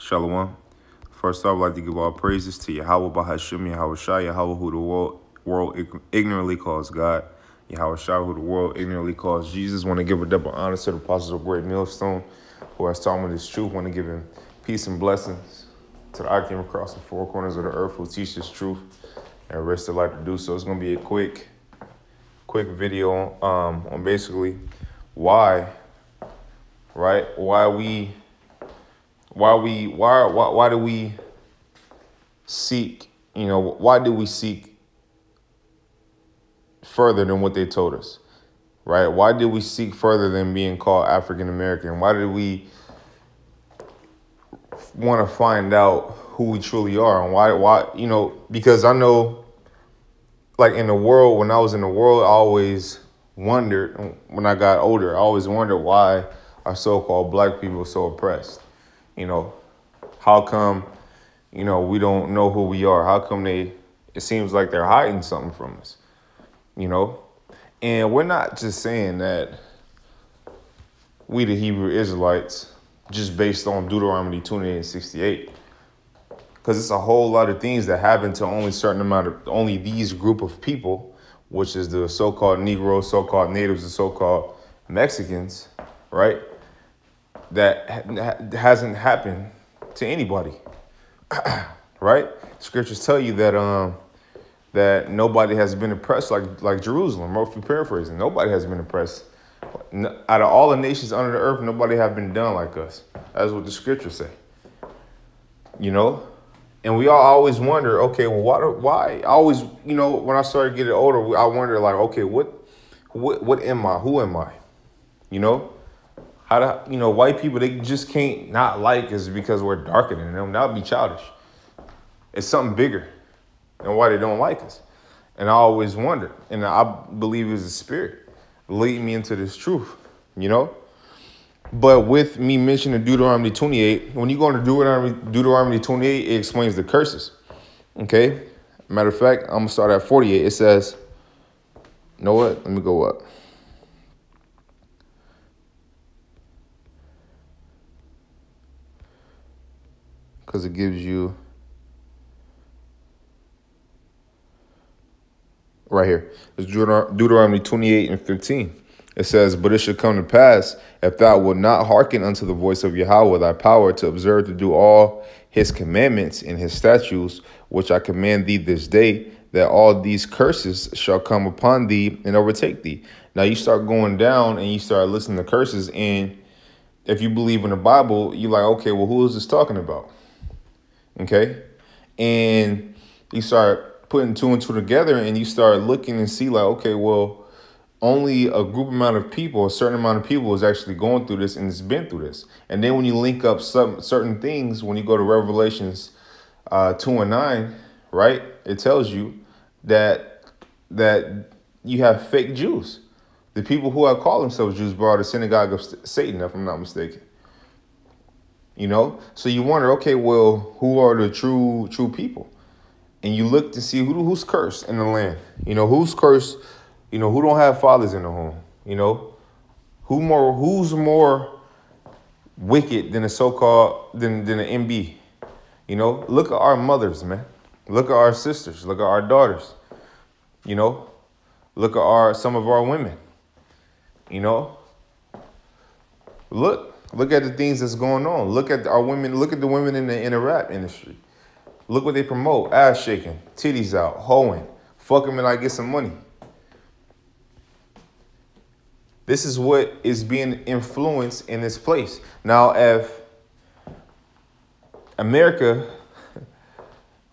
Shalom. First off, I'd like to give all praises to Yahweh Bahashim, Yahweh Shai, Yahweh, who the world ignorantly calls God, Yahweh Shai, who the world ignorantly calls Jesus. Want to give a double honor to the apostles of Great Millstone, who has taught me this truth. Want to give him peace and blessings to the I came across the four corners of the earth who teach this truth and risk their life to do so. It's going to be a quick video on basically why do we seek, why do we seek further than what they told us, right? Why did we seek further than being called African American? Why did we want to find out who we truly are? And why, because I know, like in the world, when I was in the world, I always wondered, when I got older, I always wondered why our so-called black people are so oppressed. How come, we don't know who we are? How come it seems like they're hiding something from us, And we're not just saying that we the Hebrew Israelites just based on Deuteronomy 28:68. Because it's a whole lot of things that happen to only these group of people, which is the so-called Negroes, so-called natives, and so-called Mexicans, right? That hasn't happened to anybody, right? Scriptures tell you that that nobody has been oppressed like Jerusalem. Or if you're paraphrasing, nobody has been oppressed. Out of all the nations under the earth, nobody have been done like us. That's what the scriptures say. And we all always wonder, okay, well, why? I always, when I started getting older, I wonder, like, okay, what am I? Who am I? White people, they just can't not like us because we're darker than them. That would be childish. It's something bigger than why they don't like us. And I always wonder, and I believe it's the spirit leading me into this truth, But with me mentioning Deuteronomy 28, when you go into Deuteronomy 28, it explains the curses. Okay? Matter of fact, I'm going to start at 48. It says, you know what? Let me go up. Because it gives you right here. It's Deuteronomy 28:15. It says, but it shall come to pass, if thou wilt not hearken unto the voice of Yahweh thy power, to observe to do all his commandments and his statutes, which I command thee this day, that all these curses shall come upon thee and overtake thee. Now you start going down and you start listening to curses, and if you believe in the Bible, you're like, okay, well, who is this talking about? Okay? And you start putting two and two together, and you start looking and see, like, okay, well, only a group amount of people, a certain amount of people is actually going through this and has been through this. And then when you link up some certain things, when you go to Revelations 2:9, right, it tells you that you have fake Jews. The people who have called themselves Jews brought the synagogue of Satan, if I'm not mistaken. So you wonder, okay, well, who are the true people? And you look to see who's cursed in the land. Who's cursed. Who don't have fathers in the home? Who's more wicked than than an MB? Look at our mothers, man. Look at our sisters. Look at our daughters. Look at some of our women. Look at the things that's going on. Look at our women. Look at the women in the rap industry. Look what they promote: ass shaking, titties out, hoeing, fuck them and I get some money. This is what is being influenced in this place. Now, if America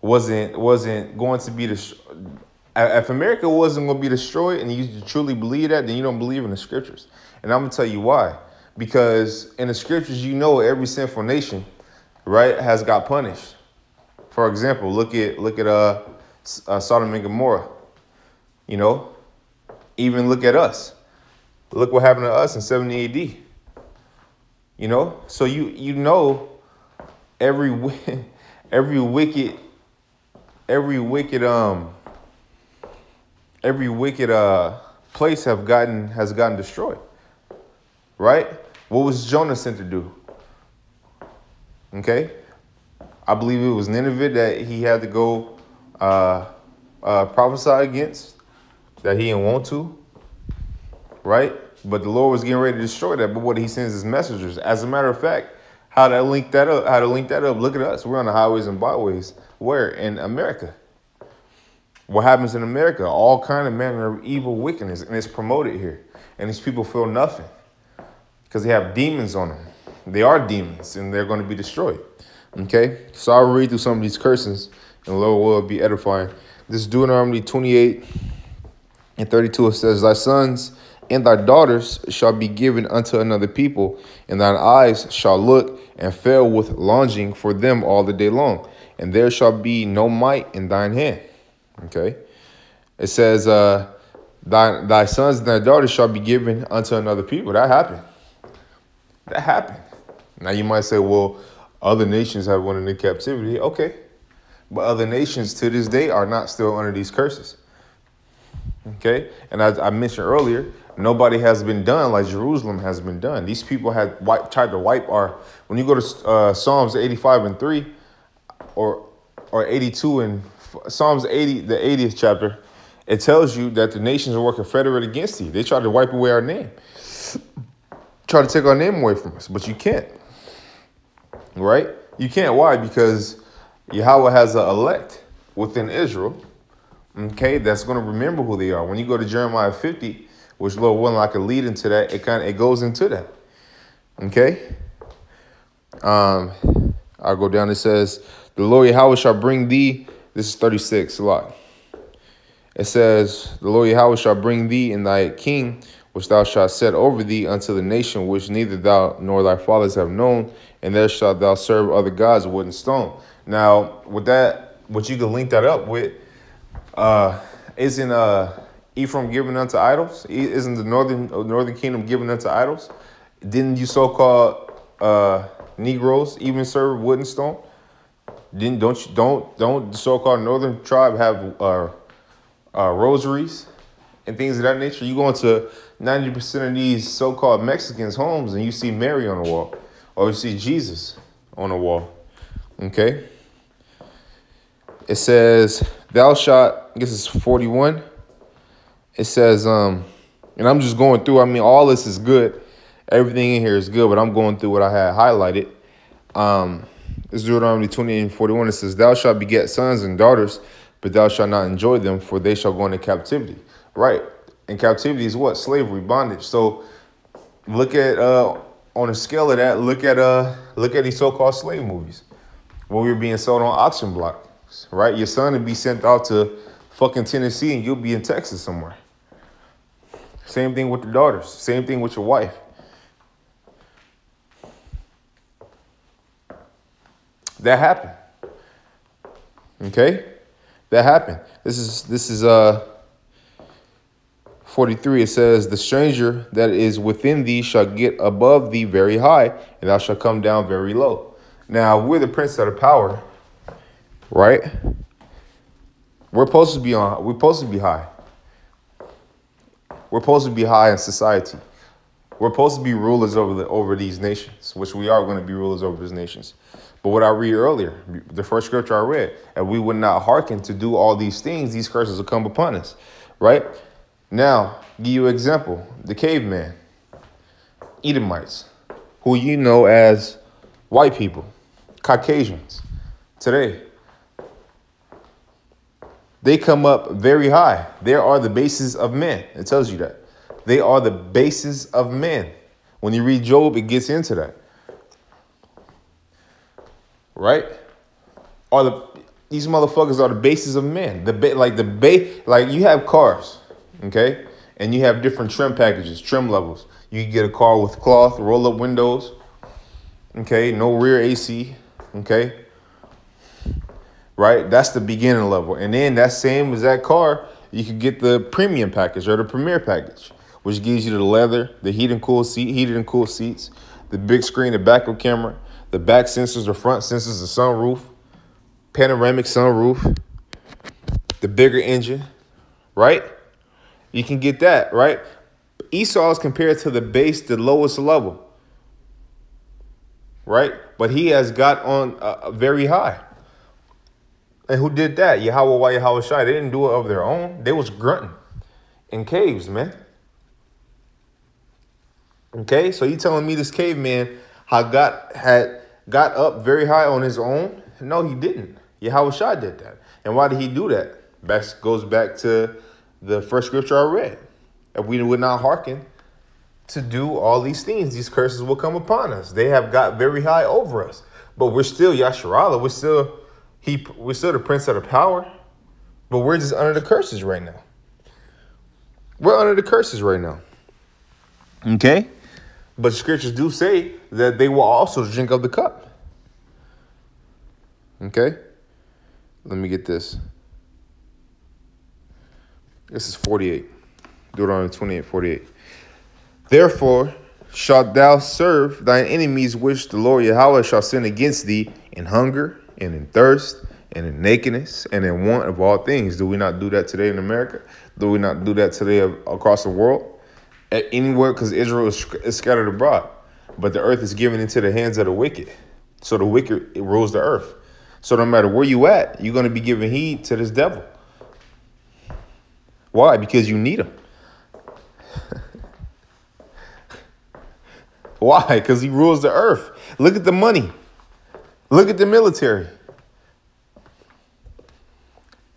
wasn't going to be if America wasn't going to be destroyed, and you truly believe that, then you don't believe in the scriptures. And I'm going to tell you why. Because in the scriptures, every sinful nation, right, has got punished. For example, look at Sodom and Gomorrah. Even look at us. Look what happened to us in 70 AD. So every wicked place has gotten destroyed. Right? What was Jonah sent to do? Okay? I believe it was Nineveh that he had to go prophesy against, that he didn't want to, right? But the Lord was getting ready to destroy that. But what he sends his messengers. As a matter of fact, how to link that up, look at us. We're on the highways and byways. Where? In America. What happens in America? All kind of manner of evil wickedness, and it's promoted here. And these people feel nothing because they have demons on them. They are demons, and they're going to be destroyed. Okay? So I'll read through some of these curses, and the Lord will be edifying. This is Deuteronomy 28 and 32. It says, thy sons and thy daughters shall be given unto another people, and thine eyes shall look and fail with longing for them all the day long, and there shall be no might in thine hand. Okay? It says, thy sons and thy daughters shall be given unto another people. That happened. That happened. Now you might say, well, other nations have went into captivity. Okay. But other nations to this day are not still under these curses. Okay. And as I mentioned earlier, nobody has been done like Jerusalem has been done. These people had tried to wipe our, when you go to Psalms 85 and 3 or 82 and Psalms 80, the 80th chapter, it tells you that the nations are working confederate against you. They tried to wipe away our name. Try to take our name away from us, but you can't. Right? You can't. Why? Because Yahweh has an elect within Israel, okay, that's going to remember who they are. When you go to Jeremiah 50, which Lord willing I could lead into that, it goes into that. Okay? I'll go down. It says, the Lord Yahweh shall bring thee, this is 36, a lot. It says, the Lord Yahweh shall bring thee and thy king, which thou shalt set over thee, unto the nation which neither thou nor thy fathers have known, and there shalt thou serve other gods, wood and stone. Now, with that, what you can link that up with, isn't Ephraim given unto idols? Isn't the northern kingdom given unto idols? Didn't you so-called Negroes even serve wood and stone? Don't the so-called northern tribe have rosaries and things of that nature? You go into 90% of these so-called Mexicans' homes and you see Mary on the wall, or you see Jesus on the wall. Okay? It says, thou shalt, I guess it's 41. It says, and I'm just going through, I mean, all this is good. Everything in here is good, but I'm going through what I had highlighted. It's Deuteronomy 28 and 41. It says, thou shalt beget sons and daughters, but thou shalt not enjoy them, for they shall go into captivity. Right. And captivity is what? Slavery, bondage. So look at, on a scale of that, look at these so-called slave movies where we were being sold on auction blocks, right? Your son would be sent out to fucking Tennessee and you'll be in Texas somewhere. Same thing with the daughters. Same thing with your wife. That happened. Okay? That happened. This is 43. It says, the stranger that is within thee shall get above thee very high, and thou shalt come down very low. Now, we're the prince of the power, right? We're supposed to be high. We're supposed to be high in society. We're supposed to be rulers over these nations, which we are going to be rulers over these nations. But what I read earlier, the first scripture I read, and we would not hearken to do all these things, these curses will come upon us, right? Now, give you an example. The caveman, Edomites, who you know as white people, Caucasians, today, they come up very high. They are the basis of men. It tells you that. They are the basis of men. When you read Job, it gets into that. Right? These motherfuckers are the basis of men. Like you have cars, okay? And you have different trim packages, trim levels. You can get a car with cloth, roll-up windows, okay? No rear AC, okay? Right? That's the beginning level. And then that same exact car, you could get the premium package or the premier package, which gives you the leather, the heated and cool seats, the big screen, the backup camera, the back sensors, the front sensors, the sunroof, panoramic sunroof, the bigger engine, right? You can get that, right? Esau is compared to the base, the lowest level. right? But he has got on very high. And who did that? Yahweh, why Yahweh Shai? They didn't do it of their own. They was grunting in caves, man. Okay, so you telling me this caveman had got up very high on his own? No, he didn't. Yahweh Shai did that. And why did he do that? Goes back to the first scripture I read. If we would not hearken to do all these things, these curses will come upon us. They have got very high over us. But we're still Yasharallah. We're still the prince of the power. But we're just under the curses right now. We're under the curses right now. Okay? But the scriptures do say that they will also drink of the cup. Okay? Let me get this. This is 48. Deuteronomy 28:48. Therefore shalt thou serve thine enemies which the Lord Yahweh shall send against thee in hunger and in thirst and in nakedness and in want of all things. Do we not do that today in America? Do we not do that today across the world? Anywhere, because Israel is scattered abroad. But the earth is given into the hands of the wicked. So the wicked rules the earth. So no matter where you at, you're going to be giving heed to this devil. Why? Because you need him. Why? Because he rules the earth. Look at the money. Look at the military.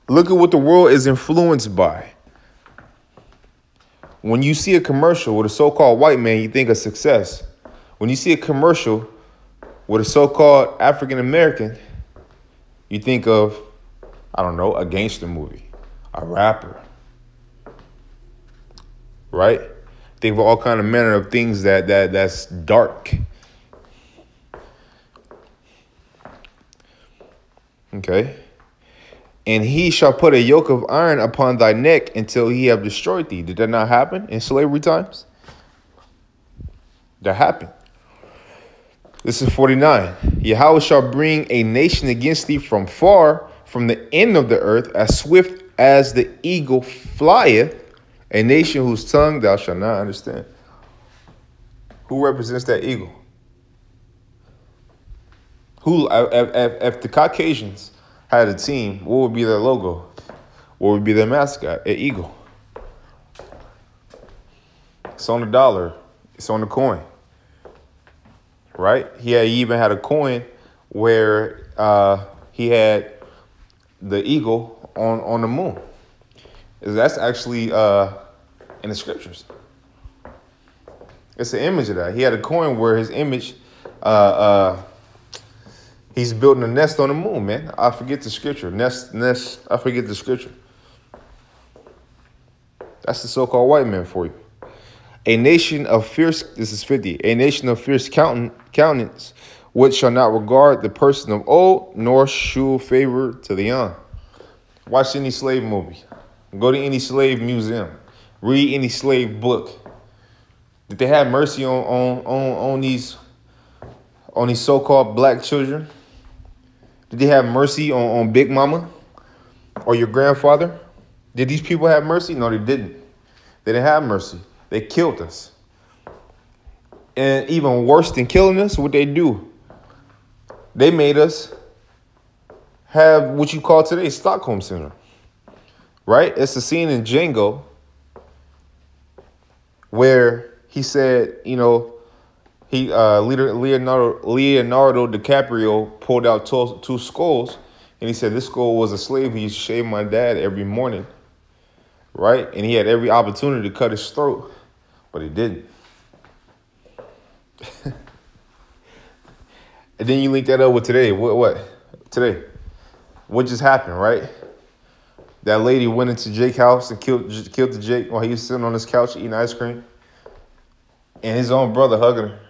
Look at what the world is influenced by. When you see a commercial with a so-called white man, you think of success. When you see a commercial with a so-called African American, you think of, I don't know, a gangster movie, a rapper, right? Think of all kind of manner of things that's dark. Okay. And he shall put a yoke of iron upon thy neck until he have destroyed thee. Did that not happen in slavery times? That happened. This is 49. Yahweh shall bring a nation against thee from far, from the end of the earth, as swift as the eagle flieth, a nation whose tongue thou shalt not understand. Who represents that eagle? Who, if the Caucasians had a team, what would be their logo? What would be their mascot? An eagle. It's on the dollar. It's on the coin. Right? He even had a coin where he had the eagle on the moon. That's actually in the scriptures. It's an image of that. He had a coin where his image, he's building a nest on the moon, man. I forget the scripture. Nest. I forget the scripture. That's the so-called white man for you. A nation of fierce, this is 50, a nation of fierce countenance, which shall not regard the person of old, nor shew favor to the young. Watch any slave movie. Go to any slave museum. Read any slave book. Did they have mercy on these so-called black children? Did they have mercy on Big Mama or your grandfather? Did these people have mercy? No, they didn't. They didn't have mercy. They killed us. And even worse than killing us, what they do? They made us have what you call today Stockholm Syndrome. Right? It's a scene in Django where he said, you know, Leonardo DiCaprio pulled out two skulls, and he said this skull was a slave who used to shave my dad every morning, right? And he had every opportunity to cut his throat, but he didn't. And then you link that up with today. What? Today. What just happened, right? That lady went into Jake's house and killed the Jake while he was sitting on his couch eating ice cream. And his own brother hugging her.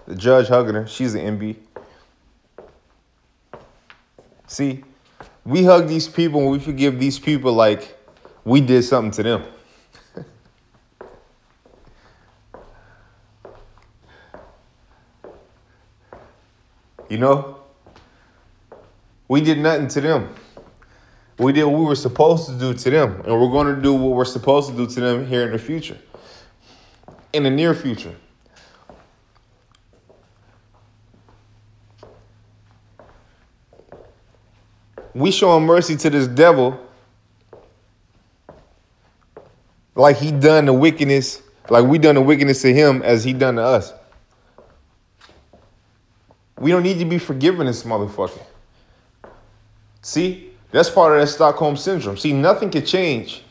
The judge hugging her. She's an MB. See, we hug these people and we forgive these people like we did something to them. You know? We did nothing to them. We did what we were supposed to do to them. And we're going to do what we're supposed to do to them here in the future. In the near future. we showing mercy to this devil like he done the wickedness, like we done the wickedness to him as he done to us. We don't need to be forgiving this motherfucker. See, that's part of that Stockholm syndrome. See, nothing can change,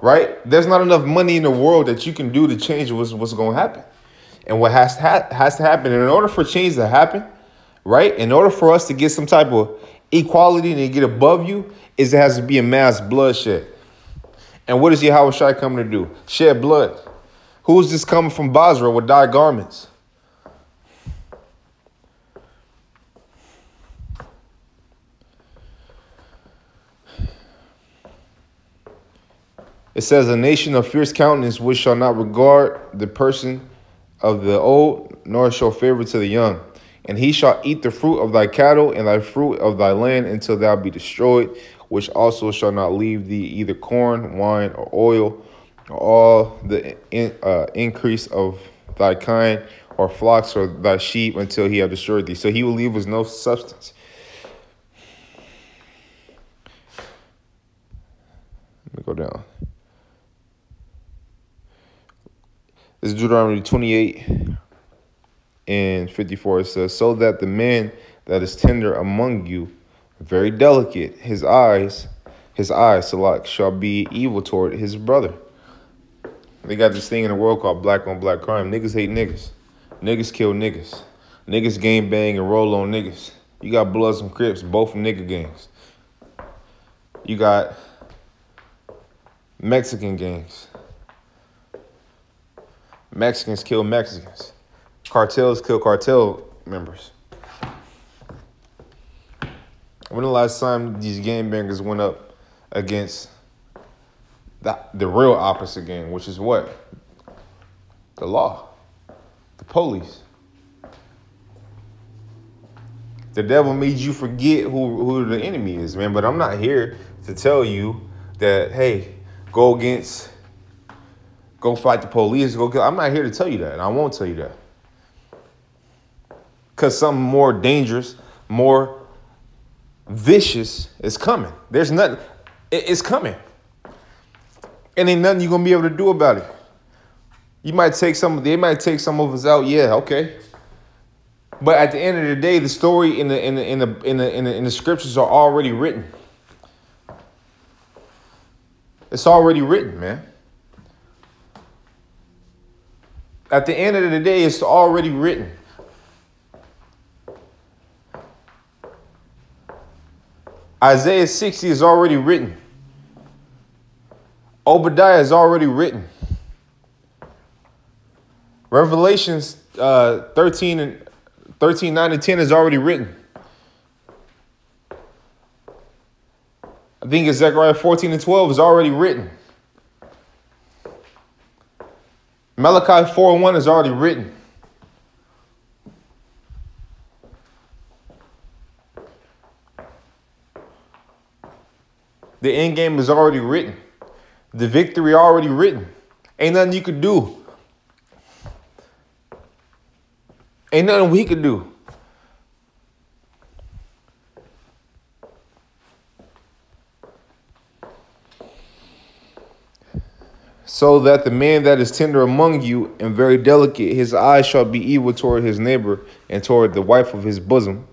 right? There's not enough money in the world that you can do to change what's going to happen. And what has to happen, and in order for change to happen, right, in order for us to get some type of equality and to get above you, is there has to be a mass bloodshed. And what is Yahweh Shai coming to do? Shed blood. Who is this coming from Basra with dyed garments? It says, a nation of fierce countenance which shall not regard the person of the old, nor show favor to the young. And he shall eat the fruit of thy cattle and thy fruit of thy land until thou be destroyed, which also shall not leave thee either corn, wine, or oil, or all the increase of thy kind, or flocks, or thy sheep, until he have destroyed thee. So he will leave us no substance. Let me go down. This is Deuteronomy 28 and 54. It says, so that the man that is tender among you, very delicate, his eyes, Salak, shall be evil toward his brother. They got this thing in the world called black on black crime. Niggas hate niggas. Niggas kill niggas. Niggas gang bang and roll on niggas. You got Bloods and Crips, both from nigga gangs. You got Mexican gangs. Mexicans kill Mexicans. Cartels kill cartel members. When the last time these gangbangers went up against the real opposite gang, which is what? The law. The police. The devil made you forget who the enemy is, man. But I'm not here to tell you that, hey, go fight the police, go kill. I'm not here to tell you that, and I won't tell you that. Because something more dangerous, more vicious is coming. There's nothing. It's coming. And ain't nothing you're going to be able to do about it. They might take some of us out, yeah, okay. But at the end of the day, the story in the scriptures are already written. It's already written, man. At the end of the day, it's already written. Isaiah 60 is already written. Obadiah is already written. Revelations 13, 9 and 10 is already written. I think it's Zechariah 14 and 12 is already written. Malachi 4 and 1 is already written. The end game is already written. The victory already written. Ain't nothing you could do. Ain't nothing we could do. So that the man that is tender among you and very delicate, his eyes shall be evil toward his neighbor and toward the wife of his bosom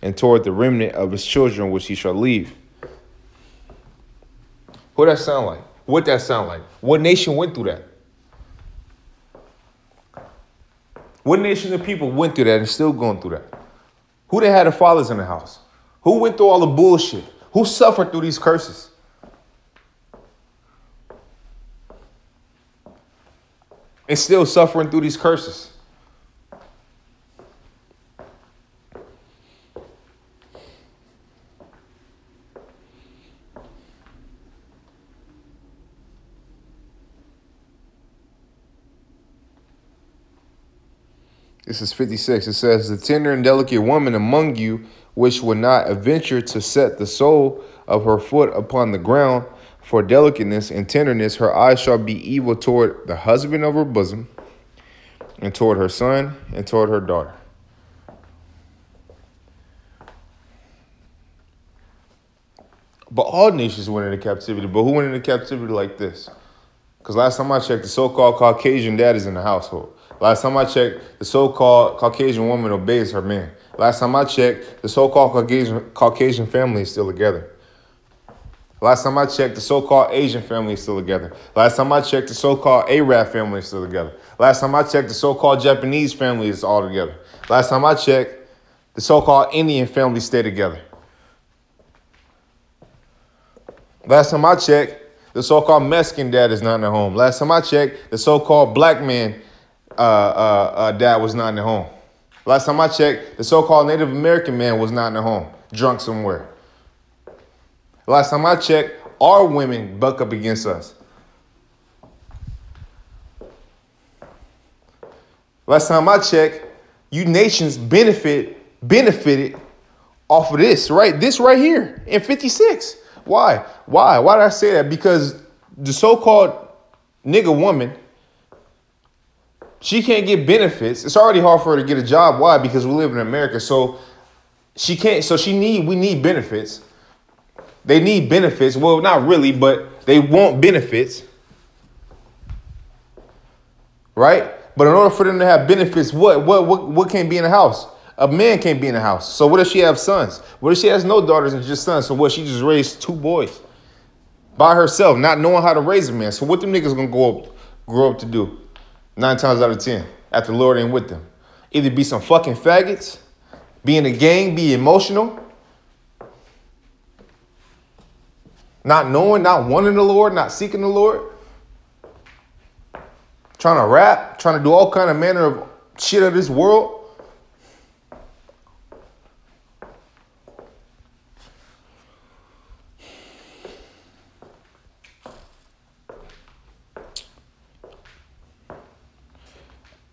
and toward the remnant of his children which he shall leave. What that sound like? What that sound like? What nation went through that? What nation of people went through that and still going through that? Who they had the fathers in the house? Who went through all the bullshit? Who suffered through these curses? And still suffering through these curses. This is 56. It says, the tender and delicate woman among you, which would not adventure to set the sole of her foot upon the ground, for delicateness and tenderness, her eyes shall be evil toward the husband of her bosom, and toward her son, and toward her daughter. But all nations went into captivity. But who went into captivity like this? Because last time I checked, the so-called Caucasian dad is in the household. Last time I checked, the so-called Caucasian woman obeys her man. Last time I checked, the so-called Caucasian family is still together. Last time I checked, the so-called Asian family is still together. Last time I checked, the so-called Arab family is still together. Last time I checked, the so-called Japanese family is all together. Last time I checked, the so-called Indian family stay together. Last time I checked, the so-called Mexican dad is not in the home. Last time I checked, the so-called black man dad was not in the home. Last time I checked, the so-called Native American man was not in the home, drunk somewhere. Last time I checked, our women buck up against us. Last time I checked, you nations benefited off of this, right? This right here in 56. Why? Why did I say that? Because the so-called nigga woman, she can't get benefits. It's already hard for her to get a job. Why? Because we live in America. So she can't, we need benefits. They need benefits. Well, not really, but they want benefits. Right? But in order for them to have benefits, what can't be in the house? A man can't be in the house. So what if she have sons? What if she has no daughters and just sons? So what? She just raised 2 boys by herself, not knowing how to raise a man. So what them niggas gonna grow up to do? 9 times out of 10, after the Lord ain't with them. Either be some fucking faggots, be in a gang, be emotional, not knowing, not wanting the Lord, not seeking the Lord, trying to rap, trying to do all kind of manner of shit of this world.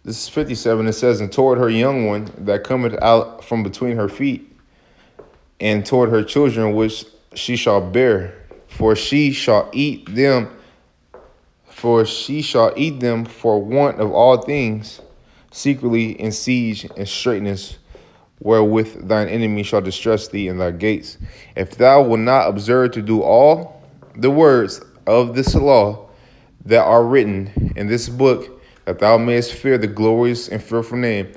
This is 57. It says, and toward her young one that cometh out from between her feet, and toward her children which she shall bear, for she shall eat them for want of all things, secretly in siege and straitness, wherewith thine enemy shall distress thee in thy gates. If thou wilt not observe to do all the words of this law that are written in this book, that thou mayest fear the glorious and fearful name,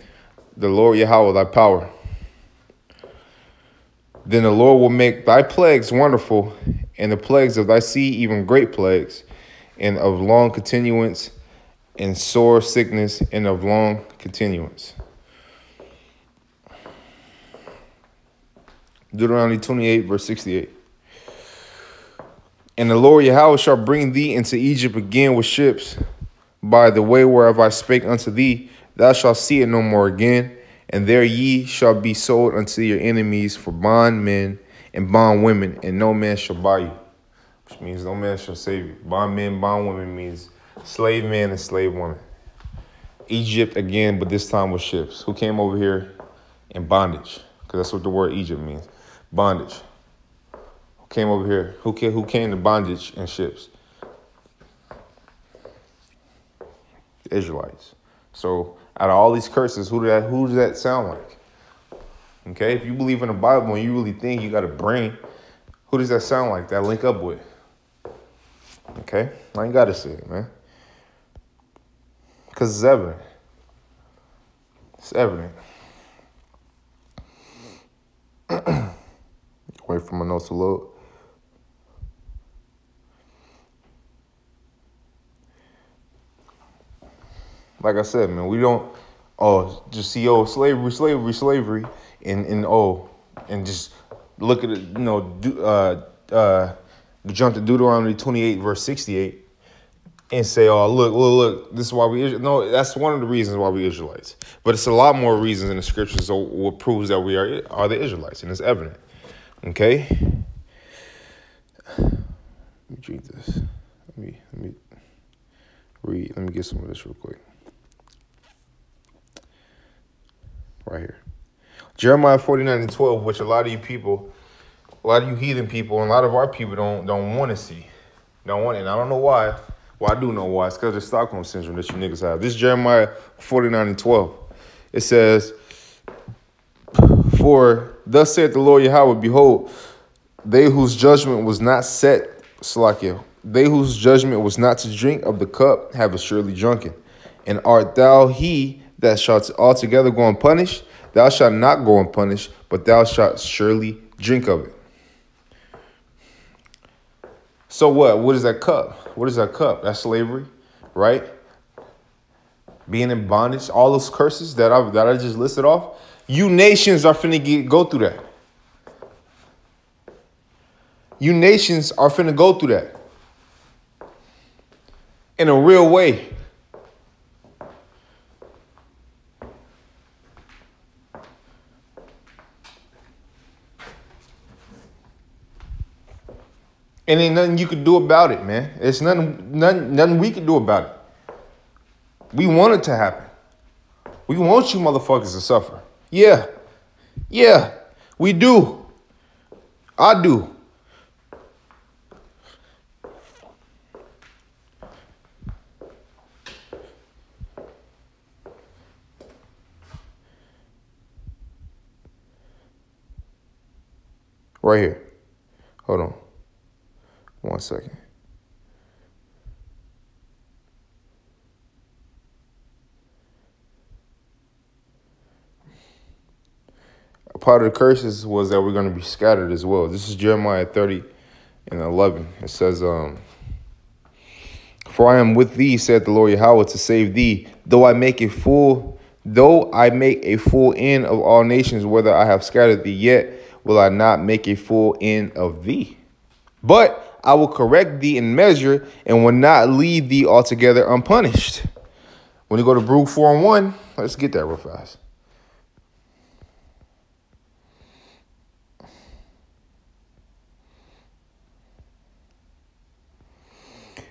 the Lord Yahweh thy power. Then the Lord will make thy plagues wonderful, and the plagues of thy seed even great plagues, and of long continuance, and sore sickness, and of long continuance. Deuteronomy 28, verse 68. And the Lord Yahweh shall bring thee into Egypt again with ships, by the way whereof I spake unto thee. Thou shalt see it no more again, and there ye shall be sold unto your enemies for bondmen and bondwomen, and no man shall buy you. Which means no man shall save you. Bondmen, bondwomen means slave man and slave woman. Egypt again, but this time with ships. Who came over here in bondage? Because that's what the word Egypt means. Bondage. Who came over here? Who came to bondage in ships? The Israelites. So out of all these curses, who does that sound like? Okay, if you believe in the Bible and you really think you got a brain, who does that sound like? That link up with? Okay, I ain't got to say it, man. Because it's evident. It's evident. Wait for my notes to load. Like I said, man, we don't just see slavery, and just look at it, jump to Deuteronomy 28 verse 68 and say, oh, look, this is why we no, that's one of the reasons why we Israelites. But it's a lot more reasons in the scriptures so what proves that we are the Israelites, and it's evident. Okay? Let me drink this. Let me read. Let me get some of this real quick. Right here. Jeremiah 49:12, which a lot of you heathen people, and a lot of our people don't want to see. Don't want it. And I don't know why. Well, I do know why. It's because of the Stockholm syndrome that you niggas have. This is Jeremiah 49:12. It says, for thus saith the Lord Yahweh, behold, They whose judgment was not set, Salakia, they whose judgment was not to drink of the cup have assuredly drunken. And art thou he that shalt altogether go unpunished? Thou shalt not go unpunished, but thou shalt surely drink of it. So what? What is that cup? What is that cup? That's slavery, right? Being in bondage, all those curses that I just listed off. You nations are finna go through that. You nations are finna go through that in a real way. And ain't nothing you can do about it, man. It's nothing we can do about it. We want it to happen. We want you motherfuckers to suffer. Yeah, we do. I do. Right here. Hold on. 1 second. Part of the curses was that we're going to be scattered as well. This is Jeremiah 30:11. It says, for I am with thee, said the Lord Yahweh, to save thee, though I make a full end of all nations, whether I have scattered thee, yet will I not make a full end of thee. But I will correct thee in measure and will not leave thee altogether unpunished. When you go to Baruch 4:1, let's get that real fast.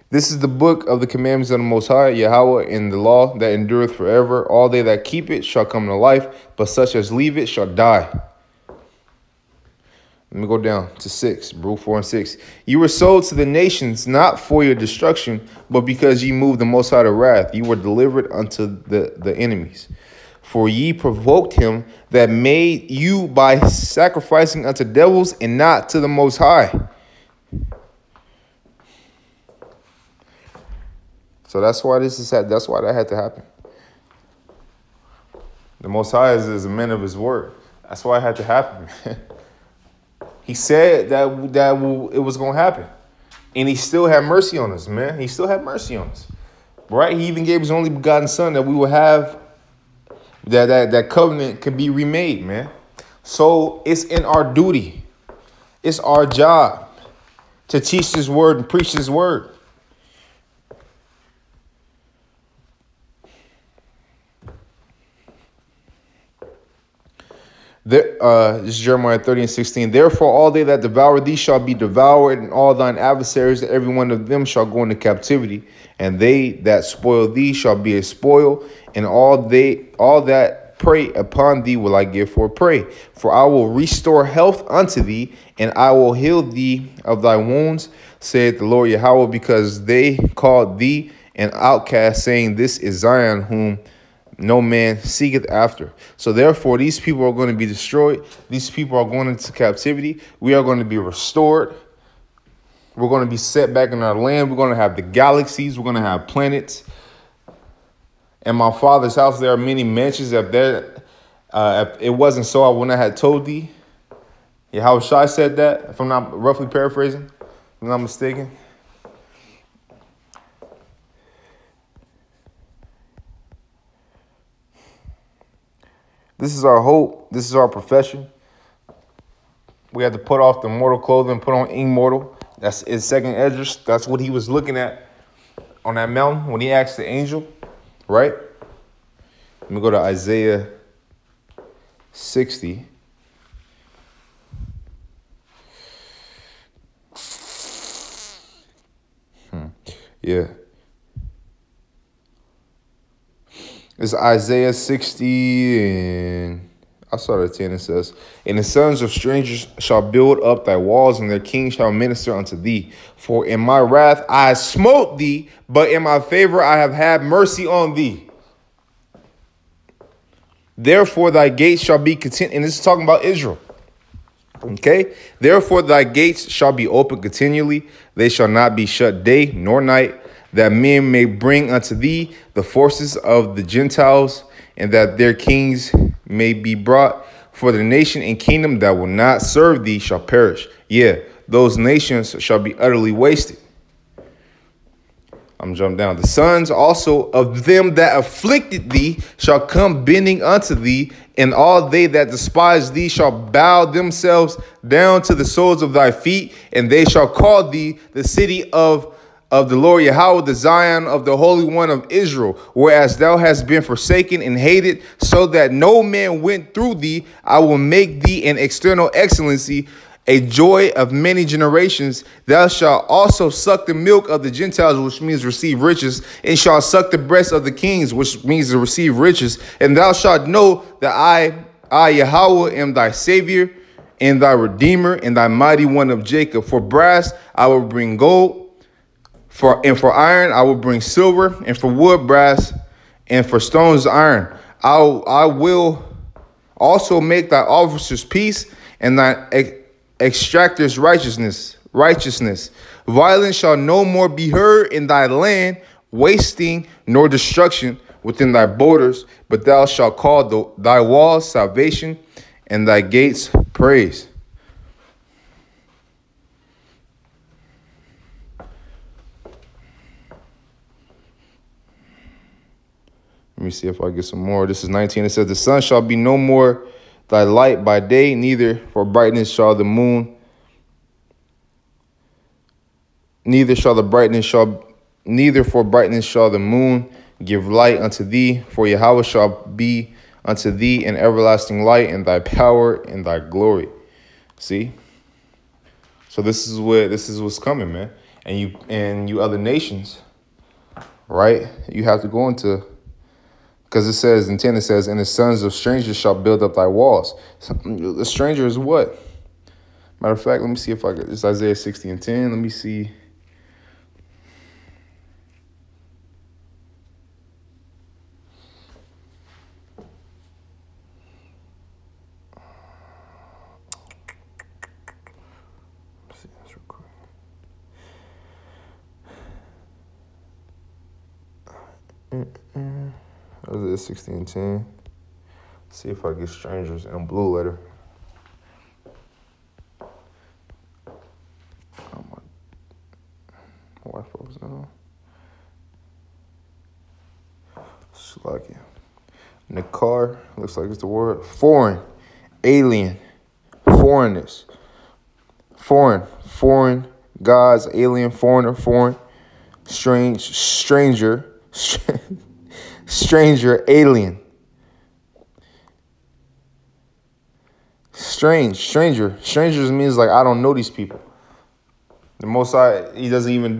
This is the book of the commandments of the Most High, Yahweh, in the law that endureth forever. All they that keep it shall come to life, but such as leave it shall die. Let me go down to 6, Baruch 4:6. You were sold to the nations, not for your destruction, but because ye moved the Most High to wrath. You were delivered unto the enemies. For ye provoked him that made you by sacrificing unto devils and not to the Most High. So that's why that's why that had to happen. The Most High is a man of his word. That's why it had to happen. He said that it was going to happen. And he still had mercy on us, man. He still had mercy on us. Right? He even gave his only begotten son that we will have, that covenant can be remade, man. So it's in our duty. It's our job to teach this word and preach this word. This is Jeremiah 30:16. Therefore, all they that devour thee shall be devoured, and all thine adversaries, every one of them shall go into captivity. And they that spoil thee shall be a spoil, and all that prey upon thee will I give for prey. For I will restore health unto thee, and I will heal thee of thy wounds, saith the Lord Yahweh, because they called thee an outcast, saying, This is Zion, whom no man seeketh after. So therefore, these people are going to be destroyed. These people are going into captivity. We are going to be restored. We're going to be set back in our land. We're going to have the galaxies. We're going to have planets. In my Father's house, there are many mansions. If it wasn't so, I wouldn't have had told thee. Yahweh Shai said that, if I'm not roughly paraphrasing, if I'm not mistaken. This is our hope. This is our profession. We have to put off the mortal clothing, put on immortal. That's in Second Esdras. That's what he was looking at on that mountain when he asked the angel, right? Let me go to Isaiah 60. Yeah. It's Isaiah 60, and I started at 10. It says, And the sons of strangers shall build up thy walls, and their kings shall minister unto thee. For in my wrath I smote thee, but in my favor I have had mercy on thee. Therefore thy gates shall be content. And this is talking about Israel. Okay? Therefore, thy gates shall be open continually. They shall not be shut day nor night, that men may bring unto thee the forces of the Gentiles, and that their kings may be brought. For the nation and kingdom that will not serve thee shall perish. Yeah, those nations shall be utterly wasted. I'm jumping down. The sons also of them that afflicted thee shall come bending unto thee, and all they that despise thee shall bow themselves down to the soles of thy feet, and they shall call thee the city of the Lord Yahweh, the Zion of the Holy One of Israel. Whereas thou hast been forsaken and hated, so that no man went through thee, I will make thee an external excellency, a joy of many generations. Thou shalt also suck the milk of the Gentiles, which means receive riches, and shalt suck the breast of the kings, which means to receive riches. And thou shalt know that I Yahweh, am thy Savior, and thy Redeemer, and thy mighty one of Jacob. For brass I will bring gold, for iron I will bring silver, and for wood brass, and for stones iron. I will also make thy officers peace, and thy extractors righteousness. Violence shall no more be heard in thy land, wasting nor destruction within thy borders, but thou shalt call thy walls salvation, and thy gates praise. Let me see if I get some more. This is 19. It says, the sun shall be no more thy light by day, neither for brightness shall the moon, neither for brightness shall the moon give light unto thee, for Yahweh shall be unto thee an everlasting light, and thy power and thy glory. See? So this is what's coming, man. And you other nations, right? You have to go into, because it says in 10, it says, and the sons of strangers shall build up thy walls. The stranger is what? Matter of fact, let me see if I get this. Isaiah 60 and 10. Let me see. Isaiah 60 and 10. See if I get strangers in a blue letter. Oh my wife was on. Slovakia. Nakar, looks like it's the word. Foreign, alien, foreignness. Foreign, gods, alien, foreigner, foreign, strange, stranger, stranger, alien. Strangers means like I don't know these people. The Most High, he don't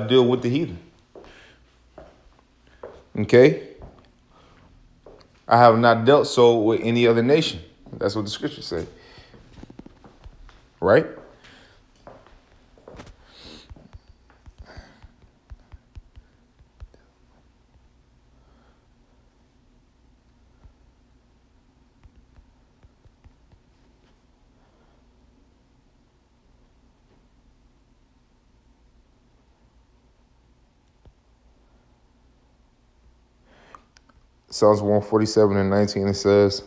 deal with the heathen. Okay? I have not dealt so with any other nation. That's what the scriptures say. Right? Psalms 147 and 19, it says,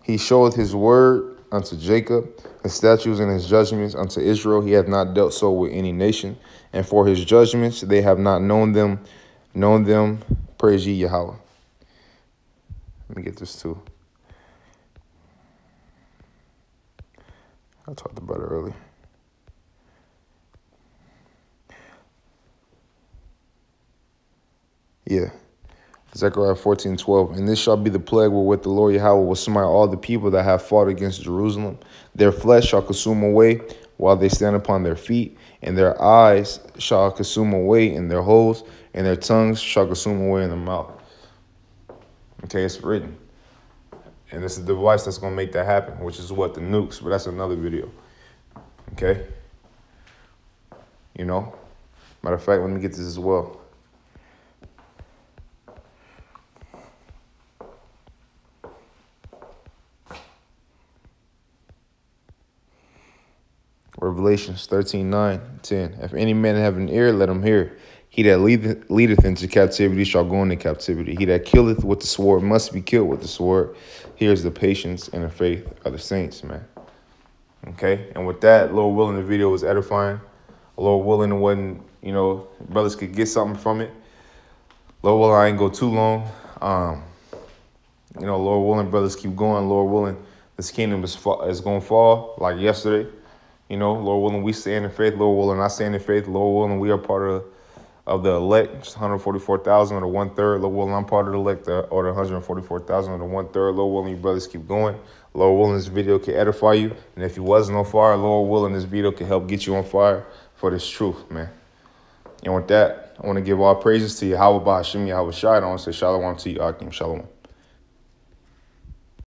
he showeth his word unto Jacob, his statutes and his judgments unto Israel. He hath not dealt so with any nation. And for his judgments, they have not known them. Praise ye Yahweh. Let me get this too. I talked about it earlier. Yeah. Zechariah 14:12. And this shall be the plague wherewith the Lord Yahweh will smite all the people that have fought against Jerusalem. Their flesh shall consume away while they stand upon their feet, and their eyes shall consume away in their holes, and their tongues shall consume away in their mouth. Okay, it's written. And this is the device that's going to make that happen, which is what? The nukes, but that's another video. Okay? You know? Matter of fact, let me get this as well. Revelations 13:9-10. If any man have an ear, let him hear. He that leadeth into captivity shall go into captivity. He that killeth with the sword must be killed with the sword. Here's the patience and the faith of the saints, man. Okay, and with that, Lord willing, the video was edifying. Lord willing, it wasn't, brothers could get something from it. Lord willing, I ain't go too long. Lord willing, brothers keep going. Lord willing, this kingdom is going to fall like yesterday. Lord willing, we stand in faith. Lord willing, I stand in faith. Lord willing, we are part of the elect, just 144,000 or the 1/3. Lord willing, I'm part of the elect, or the 144,000 or the 1/3. Lord willing, you brothers keep going. Lord willing, this video can edify you. And if you wasn't on fire, Lord willing, this video can help get you on fire for this truth, man. And with that, I want to give all praises to Yahweh Ba'Hashem Yahweh Shai. I want to say shalom to you, Akim. Shalom.